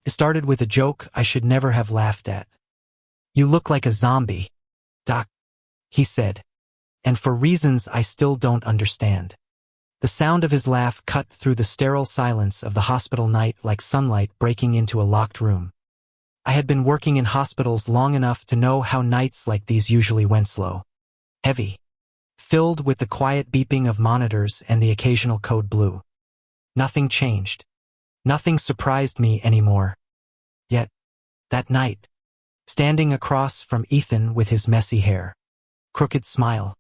It started with a joke I should never have laughed at. "You look like a zombie, Doc," he said, and for reasons I still don't understand. The sound of his laugh cut through the sterile silence of the hospital night like sunlight breaking into a locked room. I had been working in hospitals long enough to know how nights like these usually went slow. Heavy. Filled with the quiet beeping of monitors and the occasional code blue. Nothing changed. Nothing surprised me anymore. Yet, that night, standing across from Ethan with his messy hair, crooked smile,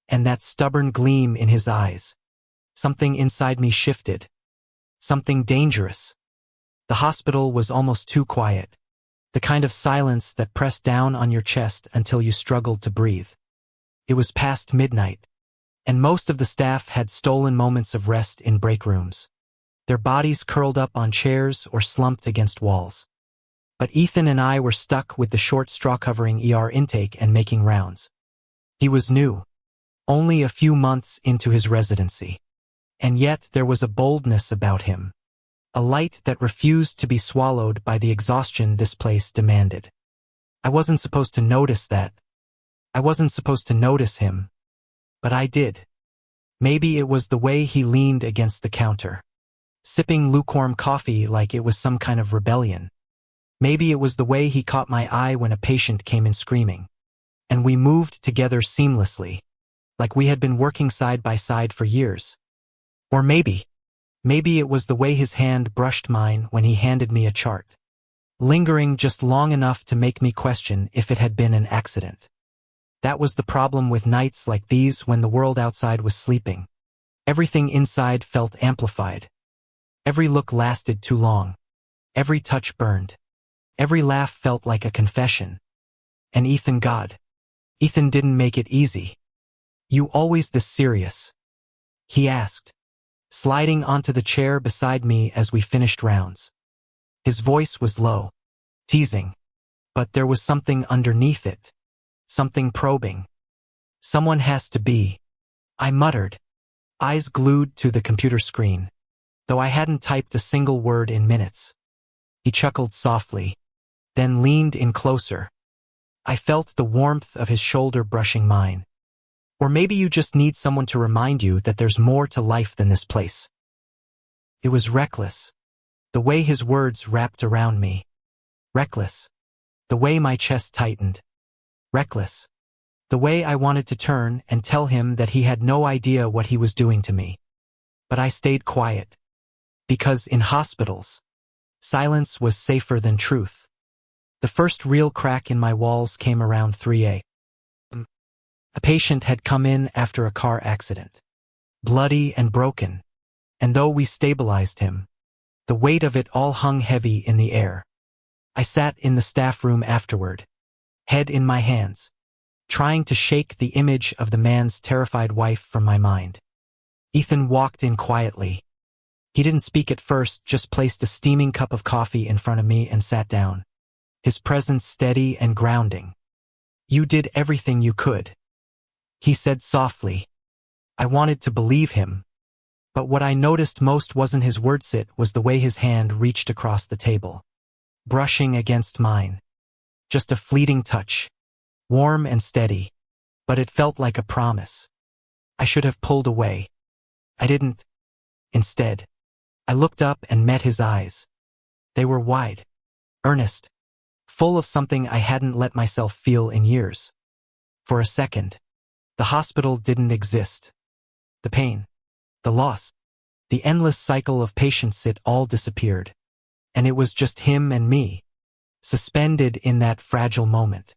and that stubborn gleam in his eyes, something inside me shifted. Something dangerous. The hospital was almost too quiet. The kind of silence that pressed down on your chest until you struggled to breathe. It was past midnight, and most of the staff had stolen moments of rest in break rooms. Their bodies curled up on chairs or slumped against walls. But Ethan and I were stuck with the short straw covering ER intake and making rounds. He was new, only a few months into his residency. And yet there was a boldness about him. A light that refused to be swallowed by the exhaustion this place demanded. I wasn't supposed to notice that. I wasn't supposed to notice him. But I did. Maybe it was the way he leaned against the counter, sipping lukewarm coffee like it was some kind of rebellion. Maybe it was the way he caught my eye when a patient came in screaming. And we moved together seamlessly, like we had been working side by side for years. Or maybe it was the way his hand brushed mine when he handed me a chart, lingering just long enough to make me question if it had been an accident. That was the problem with nights like these when the world outside was sleeping. Everything inside felt amplified. Every look lasted too long. Every touch burned. Every laugh felt like a confession. And Ethan didn't make it easy. "You always this serious?" he asked, sliding onto the chair beside me as we finished rounds. His voice was low, teasing, but there was something underneath it, something probing. "Someone has to be," I muttered, eyes glued to the computer screen, though I hadn't typed a single word in minutes. He chuckled softly, then leaned in closer. I felt the warmth of his shoulder brushing mine. "Or maybe you just need someone to remind you that there's more to life than this place." It was reckless, the way his words wrapped around me. Reckless, the way my chest tightened. Reckless, the way I wanted to turn and tell him that he had no idea what he was doing to me. But I stayed quiet. Because in hospitals, silence was safer than truth. The first real crack in my walls came around 3 a.m. A patient had come in after a car accident, bloody and broken, and though we stabilized him, the weight of it all hung heavy in the air. I sat in the staff room afterward, head in my hands, trying to shake the image of the man's terrified wife from my mind. Ethan walked in quietly. He didn't speak at first, just placed a steaming cup of coffee in front of me and sat down, his presence steady and grounding. "You did everything you could," he said softly. I wanted to believe him, but what I noticed most wasn't his wordsit, was the way his hand reached across the table, brushing against mine. Just a fleeting touch, warm and steady, but it felt like a promise. I should have pulled away. I didn't. Instead, I looked up and met his eyes. They were wide, earnest, full of something I hadn't let myself feel in years. For a second, the hospital didn't exist. The pain, the loss, the endless cycle of patients, it all disappeared. And it was just him and me, suspended in that fragile moment.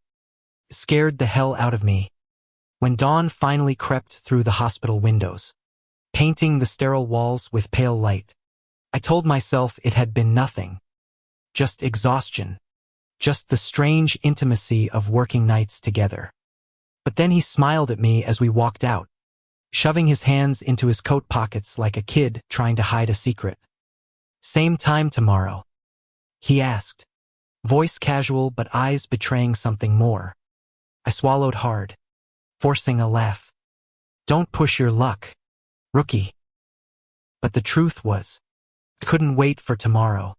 It scared the hell out of me. When dawn finally crept through the hospital windows, painting the sterile walls with pale light, I told myself it had been nothing. Just exhaustion. Just the strange intimacy of working nights together. But then he smiled at me as we walked out, shoving his hands into his coat pockets like a kid trying to hide a secret. "Same time tomorrow?" he asked, voice casual but eyes betraying something more. I swallowed hard, forcing a laugh. "Don't push your luck, rookie." But the truth was, I couldn't wait for tomorrow.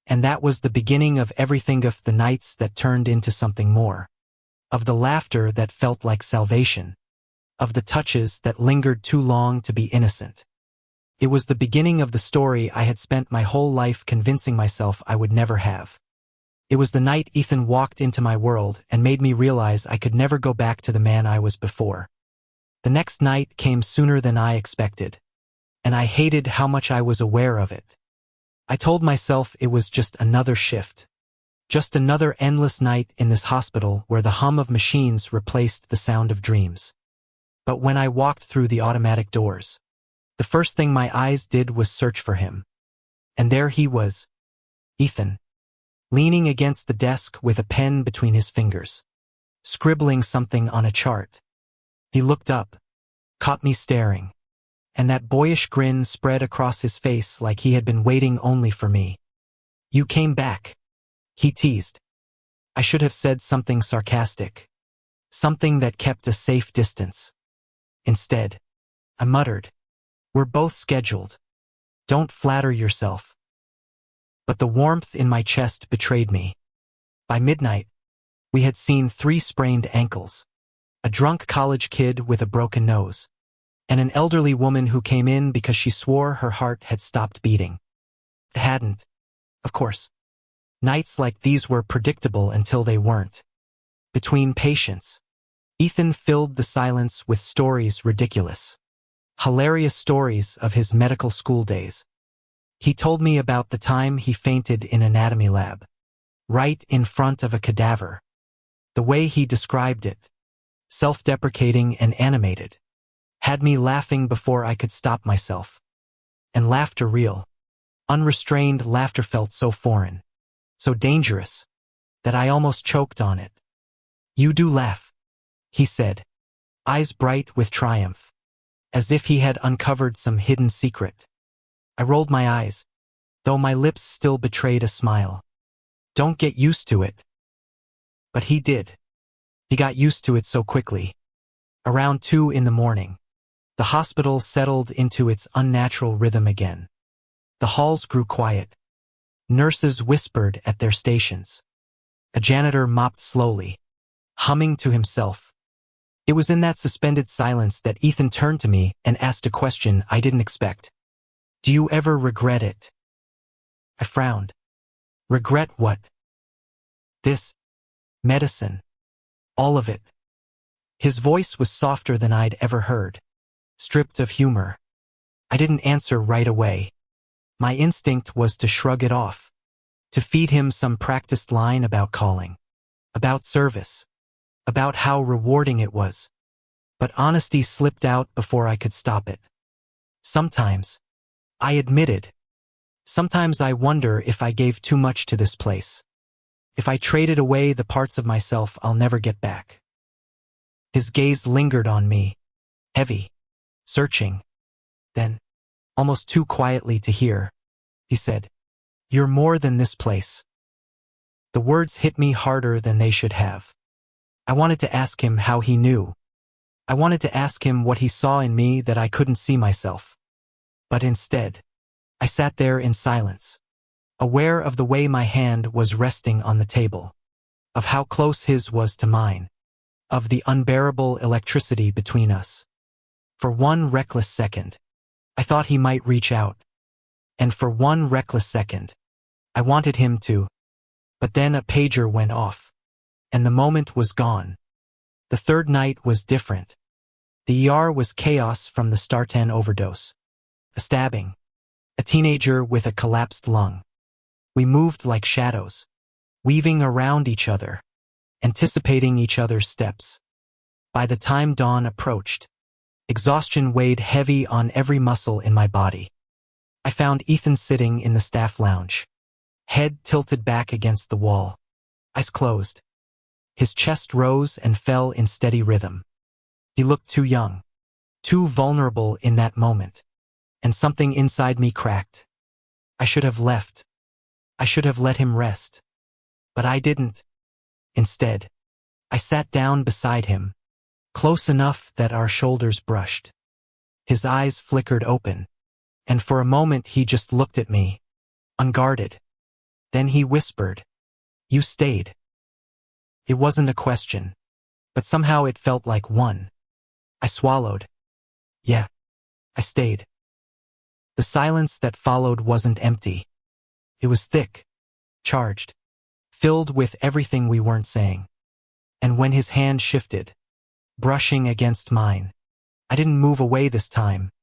And that was the beginning of everything, of the nights that turned into something more. Of the laughter that felt like salvation. Of the touches that lingered too long to be innocent. It was the beginning of the story I had spent my whole life convincing myself I would never have. It was the night Ethan walked into my world and made me realize I could never go back to the man I was before. The next night came sooner than I expected. And I hated how much I was aware of it. I told myself it was just another shift. Just another endless night in this hospital where the hum of machines replaced the sound of dreams. But when I walked through the automatic doors, the first thing my eyes did was search for him. And there he was, Ethan, leaning against the desk with a pen between his fingers, scribbling something on a chart. He looked up, caught me staring, and that boyish grin spread across his face like he had been waiting only for me. "You came back," he teased. I should have said something sarcastic, something that kept a safe distance. Instead, I muttered, "We're both scheduled. Don't flatter yourself." But the warmth in my chest betrayed me. By midnight, we had seen 3 sprained ankles, a drunk college kid with a broken nose, and an elderly woman who came in because she swore her heart had stopped beating. It hadn't, of course. Nights like these were predictable until they weren't. Between patients, Ethan filled the silence with stories ridiculous. Hilarious stories of his medical school days. He told me about the time he fainted in anatomy lab, right in front of a cadaver. The way he described it, self-deprecating and animated, had me laughing before I could stop myself. And laughter real. Unrestrained laughter felt so foreign, so dangerous, that I almost choked on it. "You do laugh," he said, eyes bright with triumph, as if he had uncovered some hidden secret. I rolled my eyes, though my lips still betrayed a smile. "Don't get used to it." But he did. He got used to it so quickly. Around 2 in the morning, the hospital settled into its unnatural rhythm again. The halls grew quiet. Nurses whispered at their stations. A janitor mopped slowly, humming to himself. It was in that suspended silence that Ethan turned to me and asked a question I didn't expect. "Do you ever regret it?" I frowned. "Regret what?" "This. Medicine. All of it." His voice was softer than I'd ever heard, stripped of humor. I didn't answer right away. My instinct was to shrug it off, to feed him some practiced line about calling, about service, about how rewarding it was. But honesty slipped out before I could stop it. "Sometimes," I admitted, "sometimes I wonder if I gave too much to this place. If I traded away the parts of myself I'll never get back." His gaze lingered on me, heavy, searching. Then, almost too quietly to hear, he said, "You're more than this place." The words hit me harder than they should have. I wanted to ask him how he knew. I wanted to ask him what he saw in me that I couldn't see myself. But instead, I sat there in silence, aware of the way my hand was resting on the table, of how close his was to mine, of the unbearable electricity between us. For one reckless second, I thought he might reach out. And for one reckless second, I wanted him to. But then a pager went off, and the moment was gone. The third night was different. The ER was chaos from the Startan overdose. A stabbing. A teenager with a collapsed lung. We moved like shadows, weaving around each other, anticipating each other's steps. By the time dawn approached, exhaustion weighed heavy on every muscle in my body. I found Ethan sitting in the staff lounge, head tilted back against the wall, eyes closed. His chest rose and fell in steady rhythm. He looked too young, too vulnerable in that moment, and something inside me cracked. I should have left. I should have let him rest. But I didn't. Instead, I sat down beside him, close enough that our shoulders brushed. His eyes flickered open, and for a moment he just looked at me, unguarded. Then he whispered, "You stayed." It wasn't a question, but somehow it felt like one. I swallowed. Yeah, I stayed. The silence that followed wasn't empty. It was thick, charged, filled with everything we weren't saying. And when his hand shifted, brushing against mine, I didn't move away this time.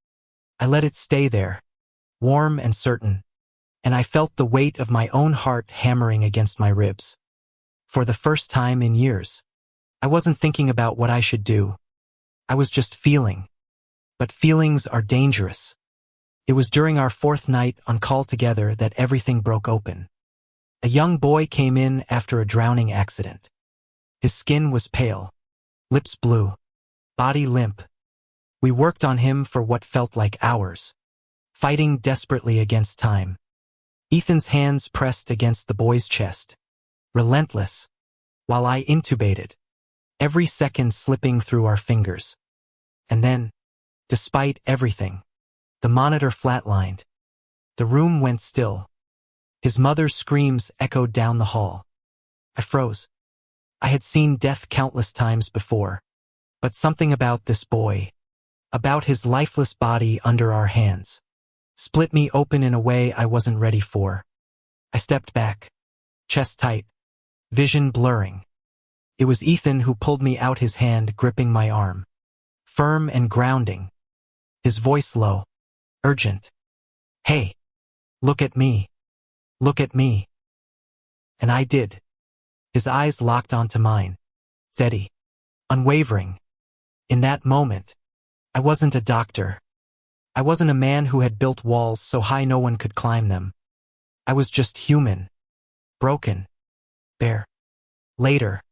I let it stay there, warm and certain, and I felt the weight of my own heart hammering against my ribs. For the first time in years, I wasn't thinking about what I should do. I was just feeling. But feelings are dangerous. It was during our 4th night on call together that everything broke open. A young boy came in after a drowning accident. His skin was pale, lips blue, body limp. We worked on him for what felt like hours, fighting desperately against time. Ethan's hands pressed against the boy's chest, relentless, while I intubated, every second slipping through our fingers. And then, despite everything, the monitor flatlined. The room went still. His mother's screams echoed down the hall. I froze. I had seen death countless times before, but something about this boy, about his lifeless body under our hands, split me open in a way I wasn't ready for. I stepped back, chest tight, vision blurring. It was Ethan who pulled me out, his hand gripping my arm, firm and grounding, his voice low, urgent. "Hey, look at me. Look at me." And I did. His eyes locked onto mine, steady, unwavering. In that moment, I wasn't a doctor. I wasn't a man who had built walls so high no one could climb them. I was just human, broken, bare. Later,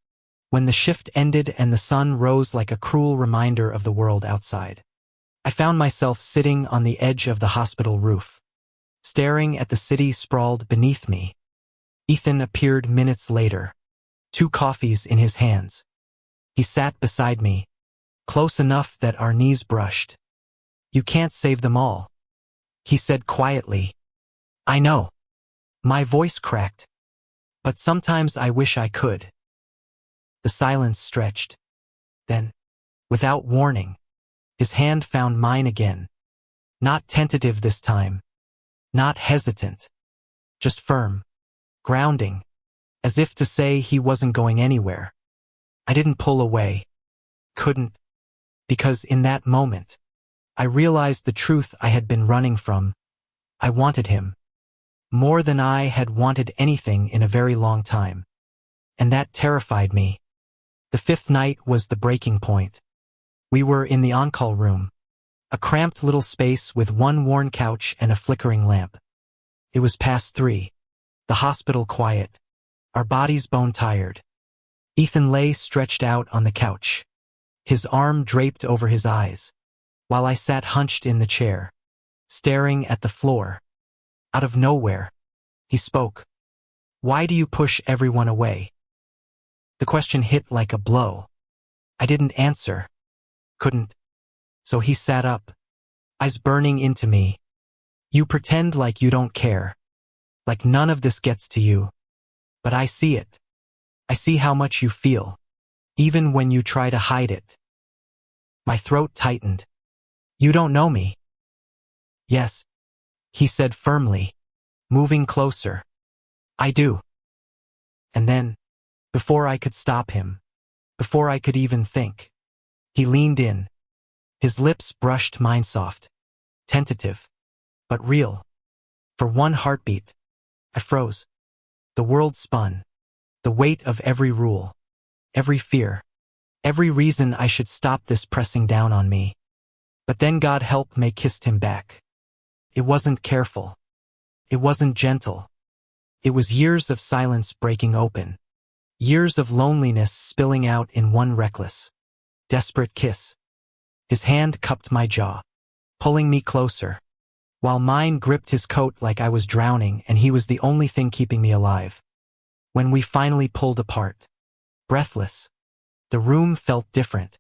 when the shift ended and the sun rose like a cruel reminder of the world outside, I found myself sitting on the edge of the hospital roof, staring at the city sprawled beneath me. Ethan appeared minutes later, 2 coffees in his hands. He sat beside me, close enough that our knees brushed. "You can't save them all," he said quietly. "I know." My voice cracked. "But sometimes I wish I could." The silence stretched. Then, without warning, his hand found mine again. Not tentative this time. Not hesitant. Just firm. Grounding. As if to say he wasn't going anywhere. I didn't pull away. Couldn't. Because in that moment, I realized the truth I had been running from. I wanted him. More than I had wanted anything in a very long time. And that terrified me. The 5th night was the breaking point. We were in the on-call room, a cramped little space with one worn couch and a flickering lamp. It was past 3, the hospital quiet, our bodies bone-tired. Ethan lay stretched out on the couch, his arm draped over his eyes, while I sat hunched in the chair, staring at the floor. Out of nowhere, he spoke. "Why do you push everyone away?" The question hit like a blow. I didn't answer. Couldn't. So he sat up, eyes burning into me. "You pretend like you don't care. Like none of this gets to you. But I see it. I see how much you feel, even when you try to hide it." My throat tightened. "You don't know me." "Yes," he said firmly, moving closer. "I do." And then, before I could stop him, before I could even think, he leaned in. His lips brushed mine, soft, tentative, but real. For one heartbeat, I froze. The world spun. The weight of every rule, every fear, every reason I should stop this pressing down on me. But then God help me kissed him back. It wasn't careful. It wasn't gentle. It was years of silence breaking open. Years of loneliness spilling out in one reckless, desperate kiss. His hand cupped my jaw, pulling me closer, while mine gripped his coat like I was drowning and he was the only thing keeping me alive. When we finally pulled apart, breathless, the room felt different,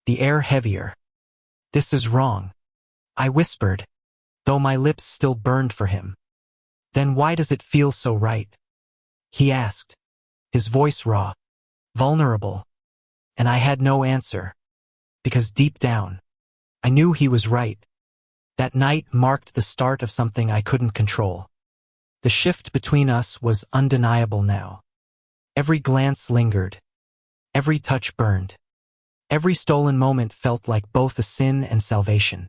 the air heavier. "This is wrong," I whispered, though my lips still burned for him. "Then why does it feel so right?" he asked, his voice raw, vulnerable, and I had no answer, because deep down, I knew he was right. That night marked the start of something I couldn't control. The shift between us was undeniable now. Every glance lingered. Every touch burned. Every stolen moment felt like both a sin and salvation.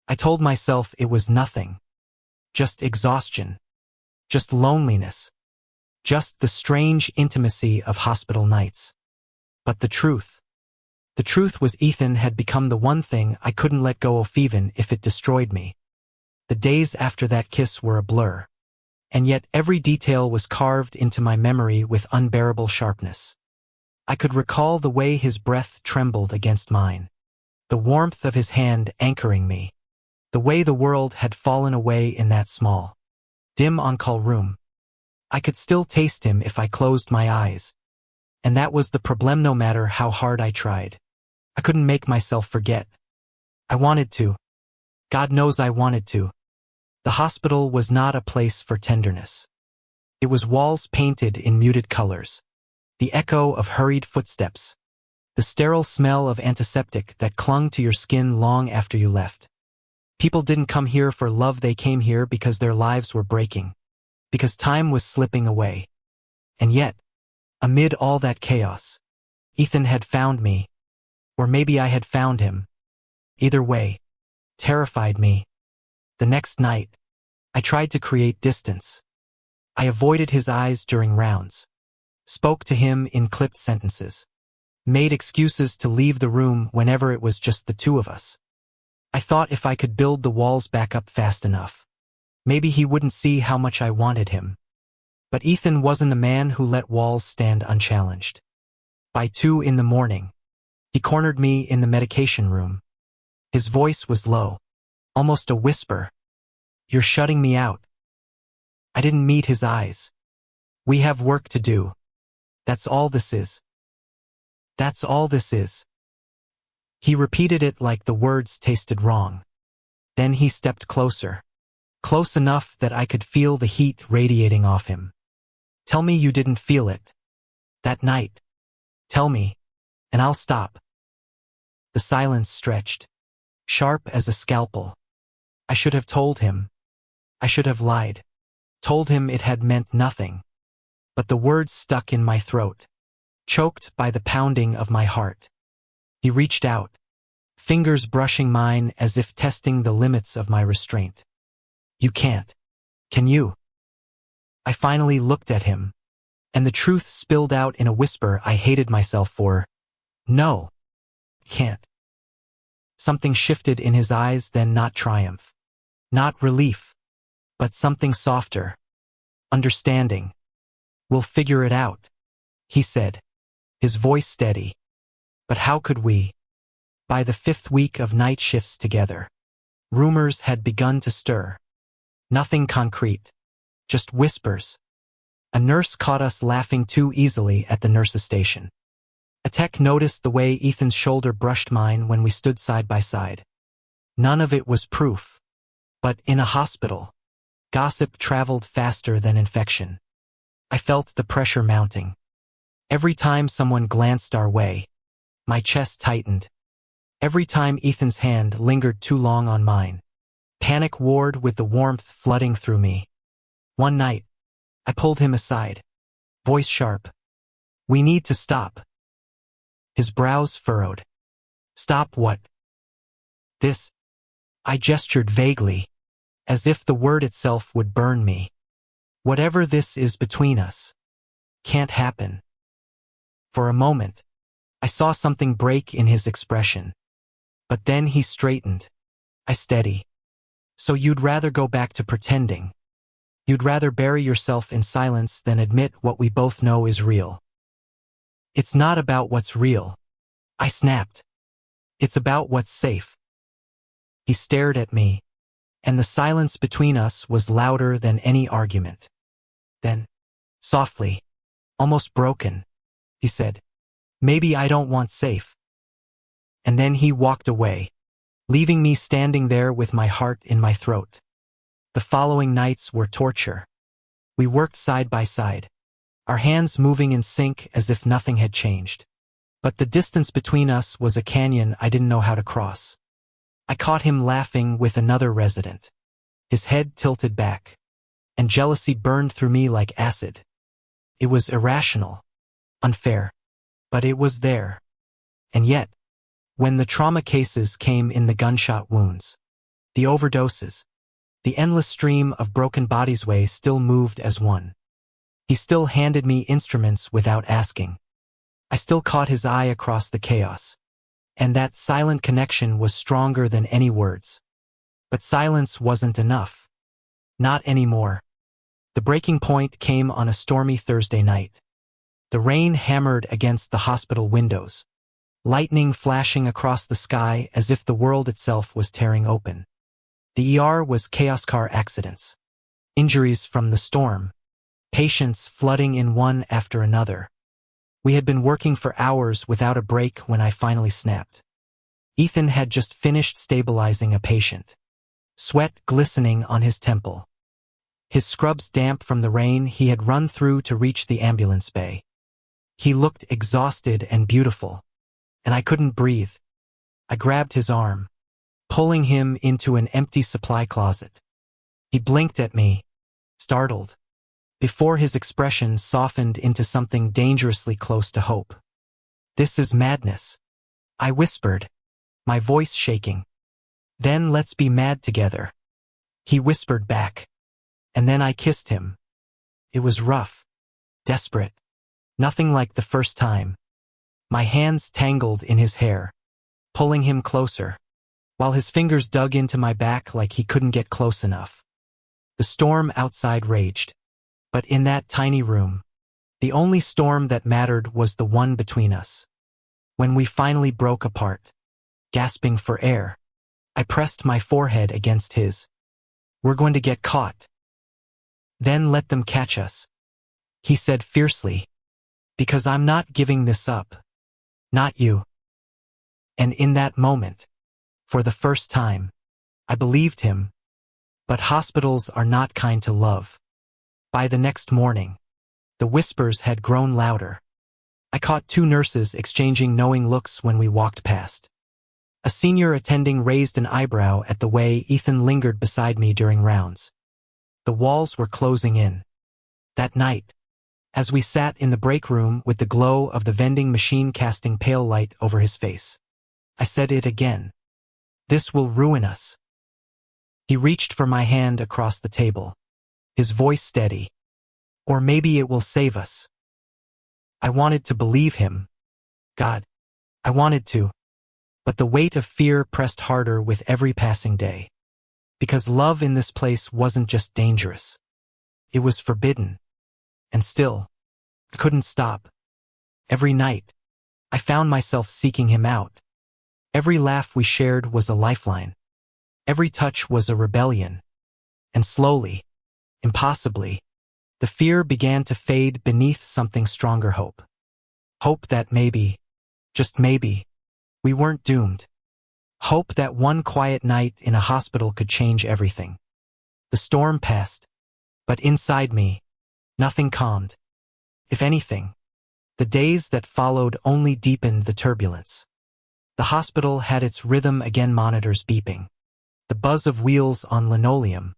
I told myself it was nothing. Just exhaustion. Just loneliness. Just the strange intimacy of hospital nights. But the truth was Ethan had become the one thing I couldn't let go of even if it destroyed me. The days after that kiss were a blur. And yet every detail was carved into my memory with unbearable sharpness. I could recall the way his breath trembled against mine. The warmth of his hand anchoring me. The way the world had fallen away in that small, dim on-call room. I could still taste him if I closed my eyes. And that was the problem no matter how hard I tried. I couldn't make myself forget. I wanted to. God knows I wanted to. The hospital was not a place for tenderness. It was walls painted in muted colors. The echo of hurried footsteps. The sterile smell of antiseptic that clung to your skin long after you left. People didn't come here for love, they came here because their lives were breaking. Because time was slipping away. And yet, amid all that chaos, Ethan had found me. Or maybe I had found him. Either way, terrified me. The next night, I tried to create distance. I avoided his eyes during rounds. Spoke to him in clipped sentences. Made excuses to leave the room whenever it was just the two of us. I thought if I could build the walls back up fast enough, maybe he wouldn't see how much I wanted him. But Ethan wasn't a man who let walls stand unchallenged. By 2 a.m, he cornered me in the medication room. His voice was low, almost a whisper. "You're shutting me out." I didn't meet his eyes. "We have work to do. That's all this is. That's all this is." He repeated it like the words tasted wrong. Then he stepped closer. Close enough that I could feel the heat radiating off him. "Tell me you didn't feel it. That night. Tell me, and I'll stop." The silence stretched, sharp as a scalpel. I should have told him. I should have lied. Told him it had meant nothing. But the words stuck in my throat, choked by the pounding of my heart. He reached out, fingers brushing mine as if testing the limits of my restraint. "You can't. Can you?" I finally looked at him, and the truth spilled out in a whisper I hated myself for. "No. Can't." Something shifted in his eyes then, not triumph. Not relief. But something softer. Understanding. "We'll figure it out," he said, his voice steady. But how could we? By the 5th week of night shifts together, rumors had begun to stir. Nothing concrete. Just whispers. A nurse caught us laughing too easily at the nurse's station. A tech noticed the way Ethan's shoulder brushed mine when we stood side by side. None of it was proof. But in a hospital, gossip traveled faster than infection. I felt the pressure mounting. Every time someone glanced our way, my chest tightened. Every time Ethan's hand lingered too long on mine, panic warred with the warmth flooding through me. One night, I pulled him aside, voice sharp. "We need to stop." His brows furrowed. "Stop what?" "This." I gestured vaguely, as if the word itself would burn me. "Whatever this is between us can't happen." For a moment, I saw something break in his expression. But then he straightened. I steady. "So you'd rather go back to pretending? You'd rather bury yourself in silence than admit what we both know is real?" "It's not about what's real," I snapped. "It's about what's safe." He stared at me, and the silence between us was louder than any argument. Then, softly, almost broken, he said, "Maybe I don't want safe." And then he walked away, leaving me standing there with my heart in my throat. The following nights were torture. We worked side by side, our hands moving in sync as if nothing had changed. But the distance between us was a canyon I didn't know how to cross. I caught him laughing with another resident. His head tilted back, and jealousy burned through me like acid. It was irrational, unfair, but it was there. And yet, when the trauma cases came in, the gunshot wounds, the overdoses, the endless stream of broken bodies, we still moved as one. He still handed me instruments without asking. I still caught his eye across the chaos. And that silent connection was stronger than any words. But silence wasn't enough. Not anymore. The breaking point came on a stormy Thursday night. The rain hammered against the hospital windows, lightning flashing across the sky as if the world itself was tearing open. The ER was chaos, car accidents, injuries from the storm, patients flooding in one after another. We had been working for hours without a break when I finally snapped. Ethan had just finished stabilizing a patient, sweat glistening on his temple, his scrubs damp from the rain he had run through to reach the ambulance bay. He looked exhausted and beautiful, and I couldn't breathe. I grabbed his arm, pulling him into an empty supply closet. He blinked at me, startled, before his expression softened into something dangerously close to hope. "This is madness," I whispered, my voice shaking. "Then let's be mad together," he whispered back. And then I kissed him. It was rough, desperate, nothing like the first time. My hands tangled in his hair, pulling him closer, while his fingers dug into my back like he couldn't get close enough. The storm outside raged, but in that tiny room, the only storm that mattered was the one between us. When we finally broke apart, gasping for air, I pressed my forehead against his. "We're going to get caught. Then let them catch us," he said fiercely, "because I'm not giving this up. Not you." And in that moment, for the first time, I believed him. But hospitals are not kind to love. By the next morning, the whispers had grown louder. I caught two nurses exchanging knowing looks when we walked past. A senior attending raised an eyebrow at the way Ethan lingered beside me during rounds. The walls were closing in. That night, as we sat in the break room with the glow of the vending machine casting pale light over his face, I said it again. "This will ruin us." He reached for my hand across the table, his voice steady. "Or maybe it will save us." I wanted to believe him. God, I wanted to. But the weight of fear pressed harder with every passing day. Because love in this place wasn't just dangerous. It was forbidden. And still, I couldn't stop. Every night, I found myself seeking him out. Every laugh we shared was a lifeline. Every touch was a rebellion. And slowly, impossibly, the fear began to fade beneath something stronger: hope. Hope that maybe, just maybe, we weren't doomed. Hope that one quiet night in a hospital could change everything. The storm passed, but inside me, nothing calmed. If anything, the days that followed only deepened the turbulence. The hospital had its rhythm again, monitors beeping, the buzz of wheels on linoleum,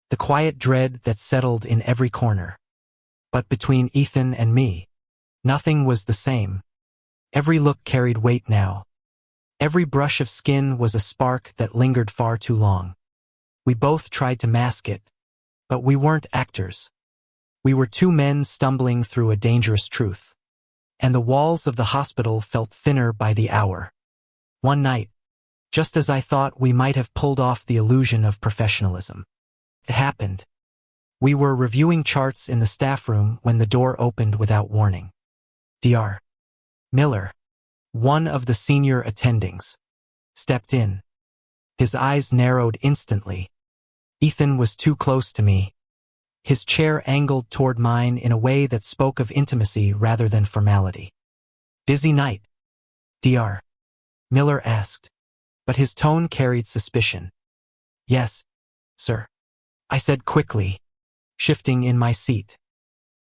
the quiet dread that settled in every corner. But between Ethan and me, nothing was the same. Every look carried weight now. Every brush of skin was a spark that lingered far too long. We both tried to mask it, but we weren't actors. We were two men stumbling through a dangerous truth. And the walls of the hospital felt thinner by the hour. One night, just as I thought we might have pulled off the illusion of professionalism, it happened. We were reviewing charts in the staff room when the door opened without warning. Dr. Miller, one of the senior attendings, stepped in. His eyes narrowed instantly. Ethan was too close to me, his chair angled toward mine in a way that spoke of intimacy rather than formality. "Busy night?" Dr. Miller asked, but his tone carried suspicion. "Yes, sir," I said quickly, shifting in my seat.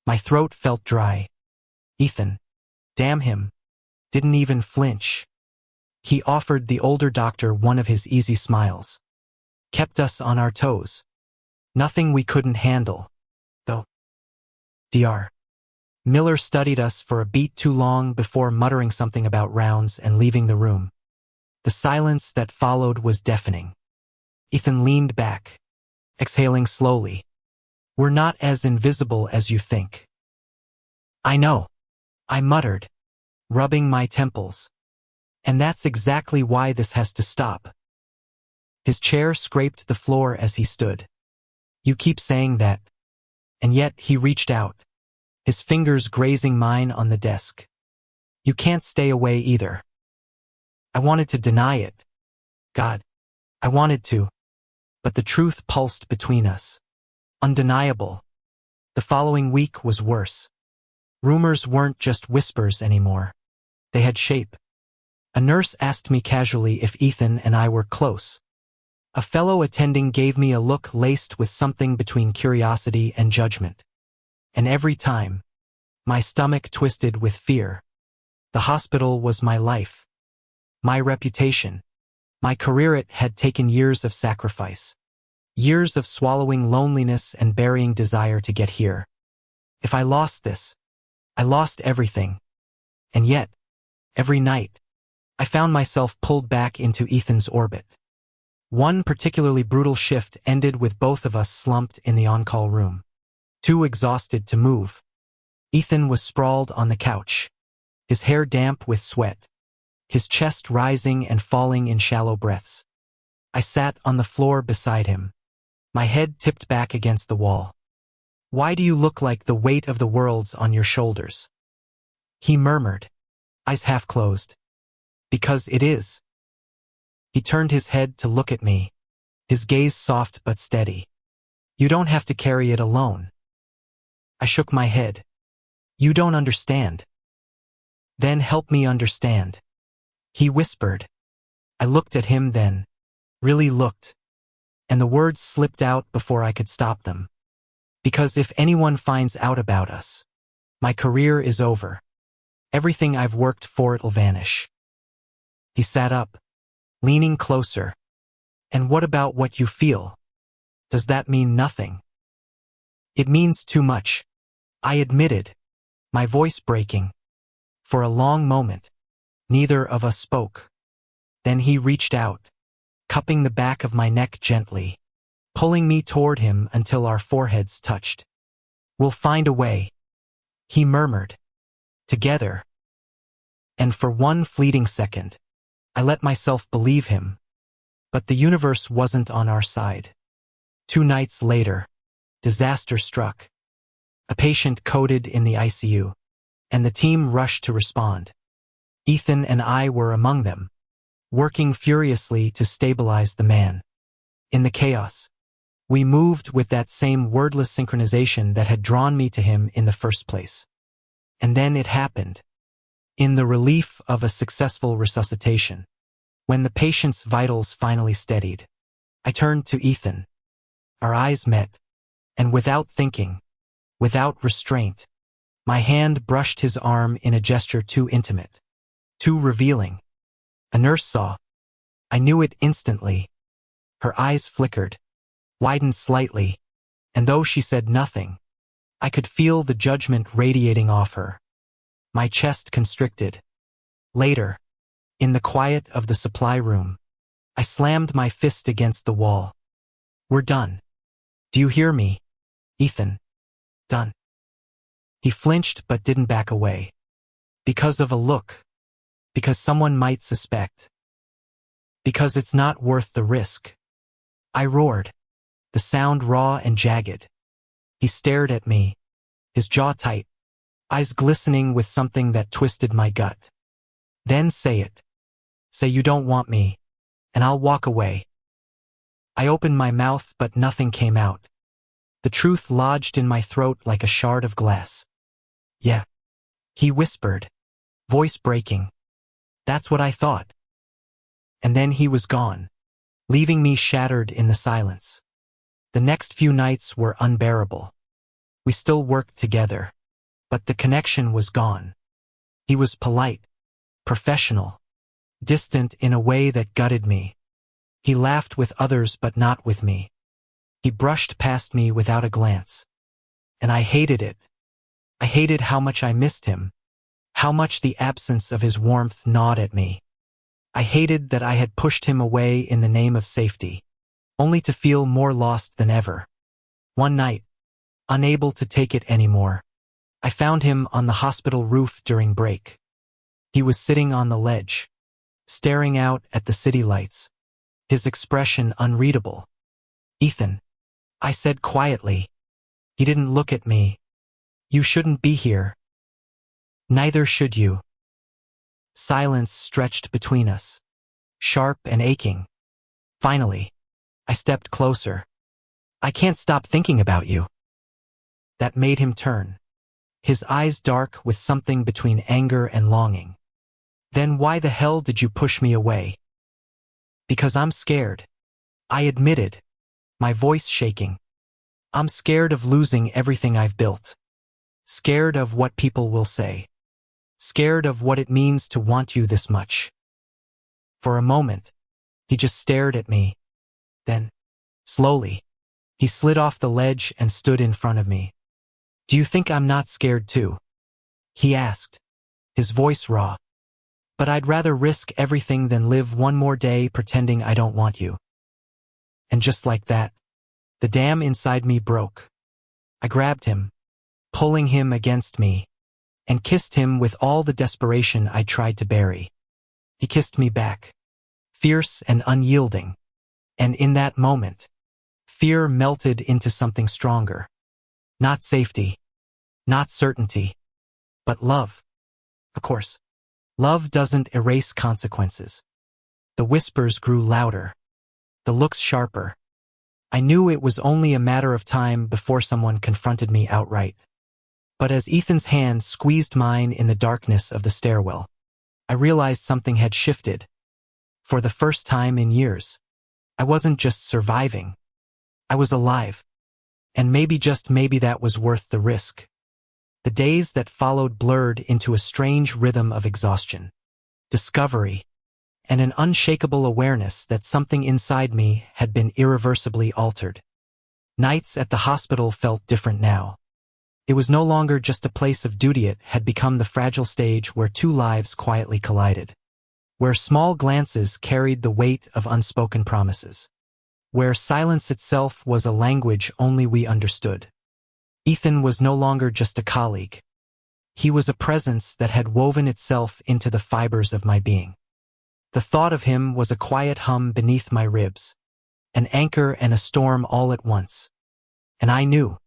My throat felt dry. Ethan, damn him, didn't even flinch. He offered the older doctor one of his easy smiles. Kept us on our toes. Nothing we couldn't handle, though. Dr. Miller studied us for a beat too long before muttering something about rounds and leaving the room. The silence that followed was deafening. Ethan leaned back, exhaling slowly. We're not as invisible as you think. I know, I muttered, rubbing my temples. And that's exactly why this has to stop. His chair scraped the floor as he stood. You keep saying that. And yet he reached out, his fingers grazing mine on the desk. You can't stay away either. I wanted to deny it. God, I wanted to. But the truth pulsed between us. Undeniable. The following week was worse. Rumors weren't just whispers anymore. They had shape. A nurse asked me casually if Ethan and I were close. A fellow attending gave me a look laced with something between curiosity and judgment. And every time, my stomach twisted with fear. The hospital was my life. My reputation. My career. It had taken years of sacrifice. Years of swallowing loneliness and burying desire to get here. If I lost this, I lost everything. And yet, every night, I found myself pulled back into Ethan's orbit. One particularly brutal shift ended with both of us slumped in the on-call room. Too exhausted to move. Ethan was sprawled on the couch, his hair damp with sweat, his chest rising and falling in shallow breaths. I sat on the floor beside him, my head tipped back against the wall. Why do you look like the weight of the world's on your shoulders? He murmured, eyes half closed. Because it is. He turned his head to look at me, his gaze soft but steady. You don't have to carry it alone. I shook my head. You don't understand. Then help me understand. He whispered. I looked at him then, really looked, and the words slipped out before I could stop them. Because if anyone finds out about us, my career is over. Everything I've worked for, it'll vanish. He sat up, leaning closer. And what about what you feel? Does that mean nothing? It means too much, I admitted, my voice breaking. For a long moment, neither of us spoke. Then he reached out, cupping the back of my neck gently, pulling me toward him until our foreheads touched. We'll find a way, he murmured. Together. And for one fleeting second, I let myself believe him. But the universe wasn't on our side. 2 nights later, disaster struck. A patient coded in the ICU, and the team rushed to respond. Ethan and I were among them, working furiously to stabilize the man. In the chaos, we moved with that same wordless synchronization that had drawn me to him in the first place. And then it happened. In the relief of a successful resuscitation, when the patient's vitals finally steadied, I turned to Ethan. Our eyes met, and without thinking, without restraint, my hand brushed his arm in a gesture too intimate, too revealing. A nurse saw. I knew it instantly. Her eyes flickered, widened slightly, and though she said nothing, I could feel the judgment radiating off her. My chest constricted. Later, in the quiet of the supply room, I slammed my fist against the wall. We're done. Do you hear me, Ethan? Done. He flinched but didn't back away. Because of a look. Because someone might suspect. Because it's not worth the risk. I roared, the sound raw and jagged. He stared at me, his jaw tight, eyes glistening with something that twisted my gut. Then say it. Say you don't want me, and I'll walk away. I opened my mouth but nothing came out. The truth lodged in my throat like a shard of glass. Yeah, he whispered, voice breaking. That's what I thought. And then he was gone, leaving me shattered in the silence. The next few nights were unbearable. We still worked together, But the connection was gone. He was polite, professional, distant in a way that gutted me. He laughed with others but not with me. He brushed past me without a glance. And I hated it. I hated how much I missed him, how much the absence of his warmth gnawed at me. I hated that I had pushed him away in the name of safety, only to feel more lost than ever. One night, unable to take it anymore, I found him on the hospital roof during break. He was sitting on the ledge, staring out at the city lights, his expression unreadable. "Ethan," I said quietly. He didn't look at me. "You shouldn't be here." "Neither should you." Silence stretched between us, sharp and aching. Finally, I stepped closer. "I can't stop thinking about you." That made him turn, his eyes dark with something between anger and longing. "Then why the hell did you push me away?" "Because I'm scared," I admitted, my voice shaking. "I'm scared of losing everything I've built. Scared of what people will say. Scared of what it means to want you this much." For a moment, he just stared at me. Then, slowly, he slid off the ledge and stood in front of me. "Do you think I'm not scared too?" he asked, his voice raw. "But I'd rather risk everything than live one more day pretending I don't want you." And just like that, the dam inside me broke. I grabbed him, pulling him against me, and kissed him with all the desperation I tried to bury. He kissed me back, fierce and unyielding, and in that moment, fear melted into something stronger. Not safety, not certainty, but love. Of course, love doesn't erase consequences. The whispers grew louder, the looks sharper. I knew it was only a matter of time before someone confronted me outright. But as Ethan's hand squeezed mine in the darkness of the stairwell, I realized something had shifted. For the first time in years, I wasn't just surviving. I was alive. And maybe, just maybe, that was worth the risk. The days that followed blurred into a strange rhythm of exhaustion, discovery, and an unshakable awareness that something inside me had been irreversibly altered. Nights at the hospital felt different now. It was no longer just a place of duty. It had become the fragile stage where two lives quietly collided, where small glances carried the weight of unspoken promises, where silence itself was a language only we understood. Ethan was no longer just a colleague. He was a presence that had woven itself into the fibers of my being. The thought of him was a quiet hum beneath my ribs, an anchor and a storm all at once. And I knew,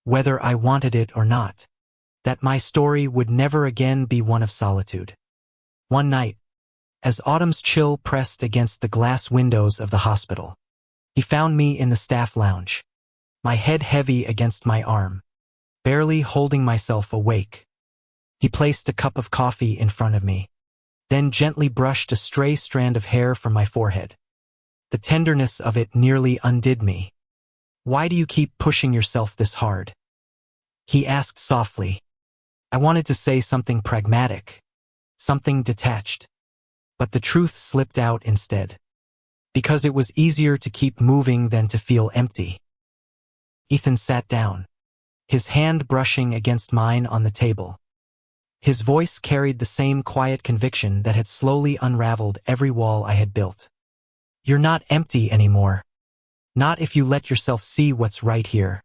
whether I wanted it or not, that my story would never again be one of solitude. One night, as autumn's chill pressed against the glass windows of the hospital, he found me in the staff lounge, my head heavy against my arm, barely holding myself awake. He placed a cup of coffee in front of me, then gently brushed a stray strand of hair from my forehead. The tenderness of it nearly undid me. "Why do you keep pushing yourself this hard?" he asked softly. I wanted to say something pragmatic, something detached, but the truth slipped out instead. Because it was easier to keep moving than to feel empty. Ethan sat down, his hand brushing against mine on the table. His voice carried the same quiet conviction that had slowly unraveled every wall I had built. "You're not empty anymore. Not if you let yourself see what's right here."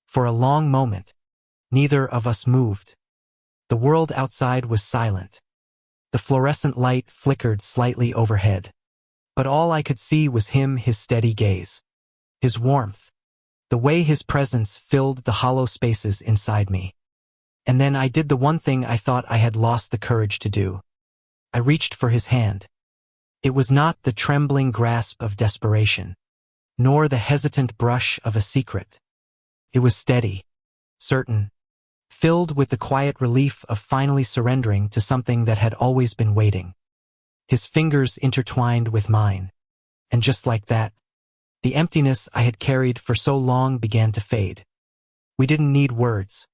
For a long moment, neither of us moved. The world outside was silent. The fluorescent light flickered slightly overhead. But all I could see was him, his steady gaze, his warmth, the way his presence filled the hollow spaces inside me. And then I did the one thing I thought I had lost the courage to do. I reached for his hand. It was not the trembling grasp of desperation, nor the hesitant brush of a secret. It was steady, certain, filled with the quiet relief of finally surrendering to something that had always been waiting. His fingers intertwined with mine, and just like that, the emptiness I had carried for so long began to fade. We didn't need words.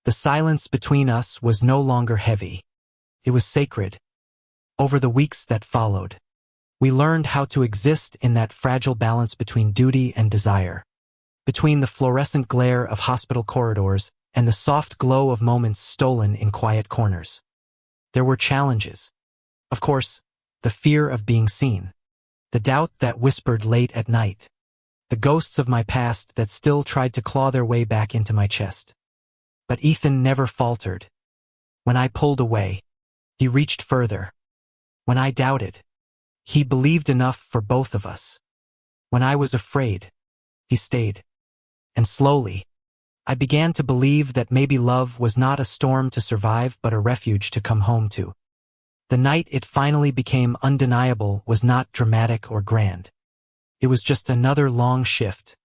The The silence between us was no longer heavy. It was sacred. Over the weeks that followed, we learned how to exist in that fragile balance between duty and desire, between the fluorescent glare of hospital corridors and the soft glow of moments stolen in quiet corners. There were challenges. Of course, the fear of being seen, the doubt that whispered late at night, the ghosts of my past that still tried to claw their way back into my chest. But Ethan never faltered. When I pulled away, he reached further. When I doubted, he believed enough for both of us. When I was afraid, he stayed. And slowly, I began to believe that maybe love was not a storm to survive but a refuge to come home to. The night it finally became undeniable was not dramatic or grand. It was just another long shift,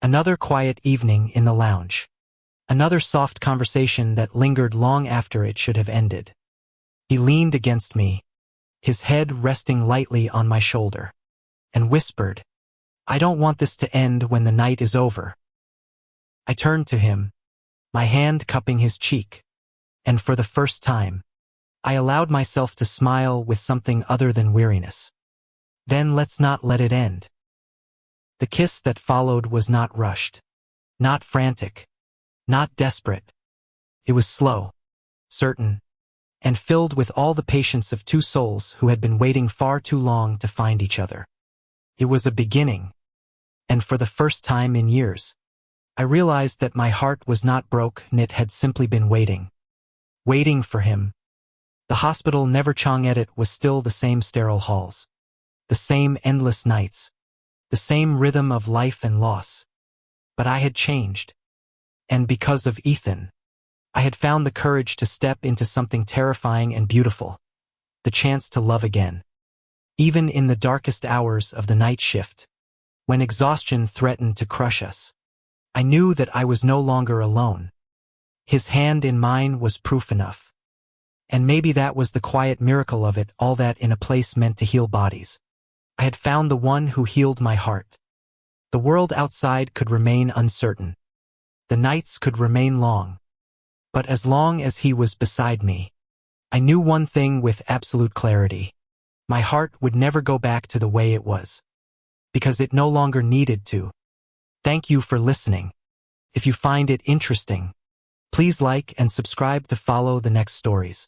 another quiet evening in the lounge, another soft conversation that lingered long after it should have ended. He leaned against me, his head resting lightly on my shoulder, and whispered, "I don't want this to end when the night is over." I turned to him, my hand cupping his cheek, and for the first time, I allowed myself to smile with something other than weariness. Then let's not let it end. The kiss that followed was not rushed, not frantic, not desperate. It was slow, certain, and filled with all the patience of two souls who had been waiting far too long to find each other. It was a beginning, and for the first time in years, I realized that my heart was not broke, it had simply been waiting. Waiting for him. The hospital Never Chong Edit was still the same sterile halls, the same endless nights, the same rhythm of life and loss. But I had changed. And because of Ethan, I had found the courage to step into something terrifying and beautiful, the chance to love again. Even in the darkest hours of the night shift, when exhaustion threatened to crush us, I knew that I was no longer alone. His hand in mine was proof enough. And maybe that was the quiet miracle of it all, that in a place meant to heal bodies, I had found the one who healed my heart. The world outside could remain uncertain. The nights could remain long. But as long as he was beside me, I knew one thing with absolute clarity. My heart would never go back to the way it was. Because it no longer needed to. Thank you for listening. If you find it interesting, please like and subscribe to follow the next stories.